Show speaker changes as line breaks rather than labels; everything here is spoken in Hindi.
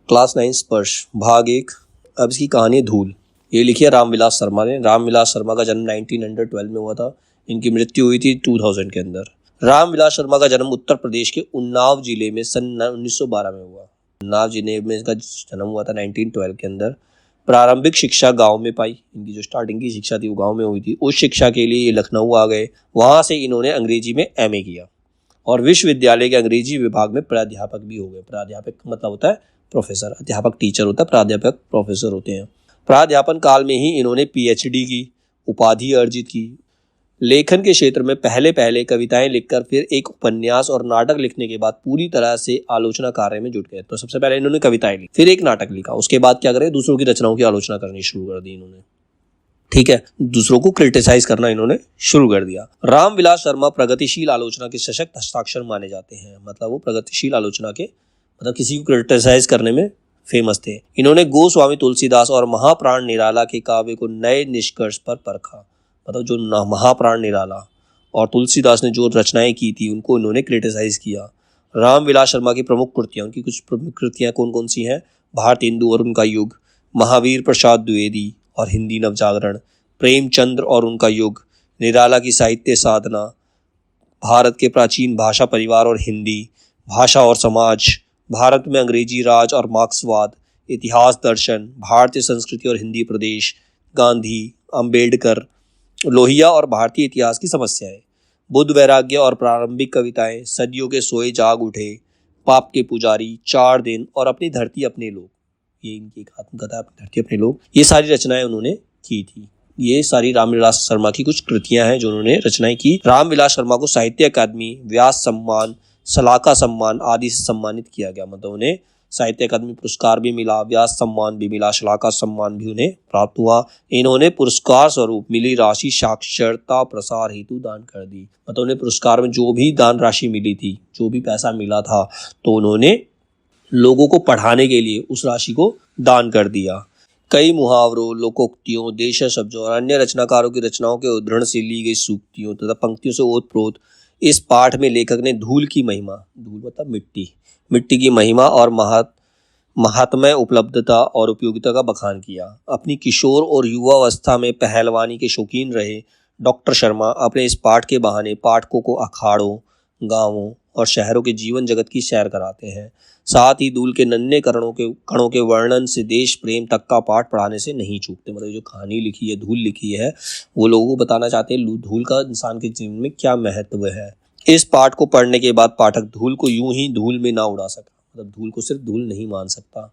क्लास 9 स्पर्श भाग 1। अब इसकी कहानी है धूल। ये लिखी है रामविलास शर्मा ने। रामविलास शर्मा का जन्म 1912 में हुआ था। इनकी मृत्यु हुई थी 2000 के अंदर। रामविलास शर्मा का जन्म उत्तर प्रदेश के उन्नाव जिले में सन 1912 में हुआ। उन्नाव जिले में इसका जन्म हुआ था 1912 के अंदर। प्रारंभिक शिक्षा गांव में पाई। इनकी जो स्टार्टिंग की शिक्षा थी वो गांव में हुई थी। उस शिक्षा के लिए ये लखनऊ आ गए। वहां से इन्होंने अंग्रेजी में एमए किया और विश्वविद्यालय के अंग्रेजी विभाग में प्राध्यापक भी हो गए। प्राध्यापक मतलब होता है प्रोफेसर, अध्यापक टीचर होता है, प्राध्यापक प्रोफेसर होते हैं। प्राध्यापन काल में ही इन्होंने पीएचडी की उपाधि अर्जित की। लेखन के क्षेत्र में पहले कविताएं लिखकर फिर एक उपन्यास और नाटक लिखने के बाद पूरी तरह से आलोचना कार्य में जुट गए। तो सबसे पहले इन्होंने कविताएं लिखी, फिर एक नाटक लिखा, उसके बाद क्या करें, दूसरों की रचनाओं की आलोचना करनी शुरू कर दी इन्होंने। ठीक है, दूसरों को क्रिटिसाइज करना इन्होंने शुरू कर दिया। रामविलास शर्मा प्रगतिशील आलोचना के सशक्त हस्ताक्षर माने जाते हैं। मतलब वो प्रगतिशील आलोचना के मतलब किसी को क्रिटिसाइज करने में फेमस थे। इन्होंने गोस्वामी तुलसीदास और महाप्राण निराला के काव्य को नए निष्कर्ष पर परखा। मतलब जो महाप्राण निराला और तुलसीदास ने जो रचनाएं की थी उनको इन्होंने क्रिटिसाइज किया। रामविलास शर्मा की प्रमुख कृतियां, उनकी कुछ प्रमुख कृतियां कौन कौन सी हैं? भारतेंदु और उनका युग, महावीर प्रसाद द्विवेदी और हिंदी नवजागरण, प्रेमचंद्र और उनका युग, निराला की साहित्य साधना, भारत के प्राचीन भाषा परिवार और हिंदी, भाषा और समाज, भारत में अंग्रेजी राज और मार्क्सवाद, इतिहास दर्शन, भारतीय संस्कृति और हिंदी प्रदेश, गांधी, अंबेडकर, लोहिया और भारतीय इतिहास की समस्याएं, बुद्ध वैराग्य और प्रारंभिक कविताएं, सदियों के सोए जाग उठे, पाप के पुजारी, 4 दिन और अपनी धरती अपने लोग। ये इनकी एक आत्मकथा है, अपनी धरती अपने लोग। ये सारी रचनाएं उन्होंने की थी। ये सारी रामविलास शर्मा की कुछ कृतियां हैं जो उन्होंने रचनाएं की। रामविलास शर्मा को साहित्य अकादमी, व्यास सम्मान, सलाका सम्मान आदि से सम्मानित किया गया। मतलब उन्हें साहित्य अकादमी पुरस्कार भी मिला, व्यास सम्मान भी मिला, सलाका सम्मान भी उन्हें प्राप्त हुआ। इन्होंने पुरस्कार स्वरूप मिली राशि साक्षरता प्रसार हेतु दान कर दी। मतलब उन्हें पुरस्कार में जो भी दान राशि मिली थी, जो भी पैसा मिला था, तो उन्होंने लोगों को पढ़ाने के लिए उस राशि को दान कर दिया। कई मुहावरों, लोकोक्तियों, देश शब्दों और अन्य रचनाकारों की रचनाओं के उद्धरण से ली गई सूक्तियों तथा पंक्तियों से ओतप्रोत इस पाठ में लेखक ने धूल की महिमा, धूल मतलब मिट्टी की महिमा और महात्म्य, उपलब्धता और उपयोगिता का बखान किया। अपनी किशोर और युवावस्था में पहलवानी के शौकीन रहे डॉक्टर शर्मा अपने इस पाठ के बहाने पाठकों को अखाड़ों, गांवों और शहरों के जीवन जगत की सैर कराते हैं। साथ ही धूल के नन्हे कणों के वर्णन से देश प्रेम तक का पाठ पढ़ाने से नहीं चूकते। मतलब जो कहानी लिखी है, धूल लिखी है, वो लोगों को बताना चाहते हैं धूल का इंसान के जीवन में क्या महत्व है। इस पाठ को पढ़ने के बाद पाठक धूल को यूं ही धूल में ना उड़ा सका। मतलब धूल को सिर्फ धूल नहीं मान सकता।